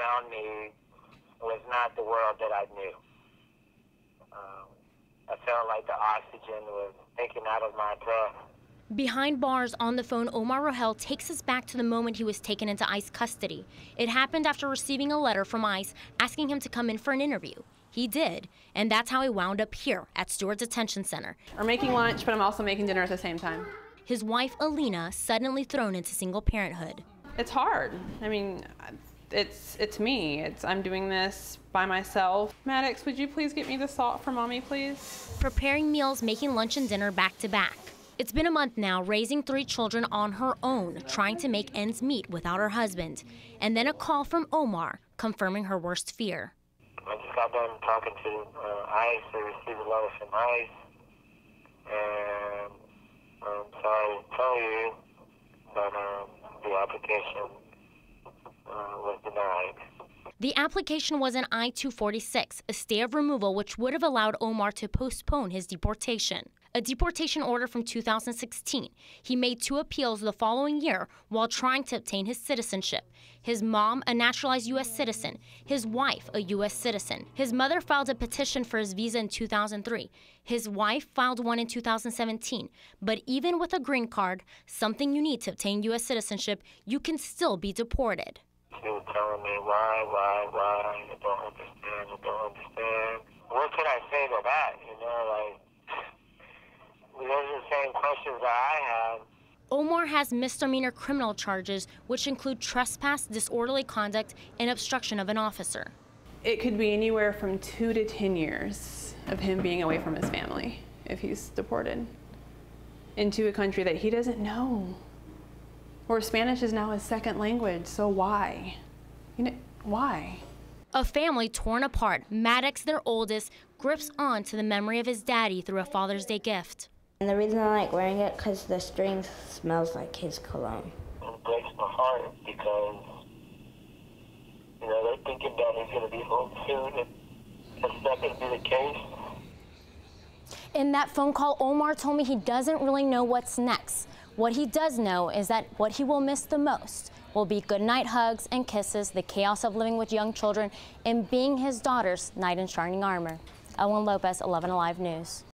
around me was not the world that I knew. I felt like the oxygen was taken out of my breath. Behind bars on the phone, Omar Rogel takes us back to the moment he was taken into ICE custody. It happened after receiving a letter from ICE asking him to come in for an interview. He did, and that's how he wound up here at Stewart Detention Center. We're making lunch, but I'm also making dinner at the same time. His wife, Alena, suddenly thrown into single parenthood. It's hard. I mean, it's me. I'm doing this by myself. Maddox, would you please get me the salt for Mommy, please? Preparing meals, making lunch and dinner back to back. It's been a month now, raising 3 children on her own, trying to make ends meet without her husband. And then a call from Omar, confirming her worst fear. I just got done talking to ICE. I received a letter from ICE. And I'm sorry to tell you, but the application was denied. The application was an I-246, a stay of removal which would have allowed Omar to postpone his deportation. A deportation order from 2016. He made 2 appeals the following year while trying to obtain his citizenship. His mom, a naturalized U.S. citizen. His wife, a U.S. citizen. His mother filed a petition for his visa in 2003. His wife filed one in 2017. But even with a green card, something you need to obtain U.S. citizenship, you can still be deported. She was telling me why, you don't understand. What can I say to that, those are the same questions that I had. Omar has misdemeanor criminal charges, which include trespass, disorderly conduct, and obstruction of an officer. It could be anywhere from 2 to 10 years of him being away from his family if he's deported into a country that he doesn't know. Or Spanish is now his second language, so why? Why? A family torn apart. Maddox, their oldest, grips on to the memory of his daddy through a Father's Day gift. And the reason I like wearing it because the string smells like his cologne. It breaks my heart because, they're thinking that he's going to be home soon, and that's not going to be the case. In that phone call, Omar told me he doesn't really know what's next. What he does know is that what he will miss the most will be goodnight hugs and kisses, the chaos of living with young children, and being his daughter's knight in shining armor. Ellen Lopez, 11 Alive News.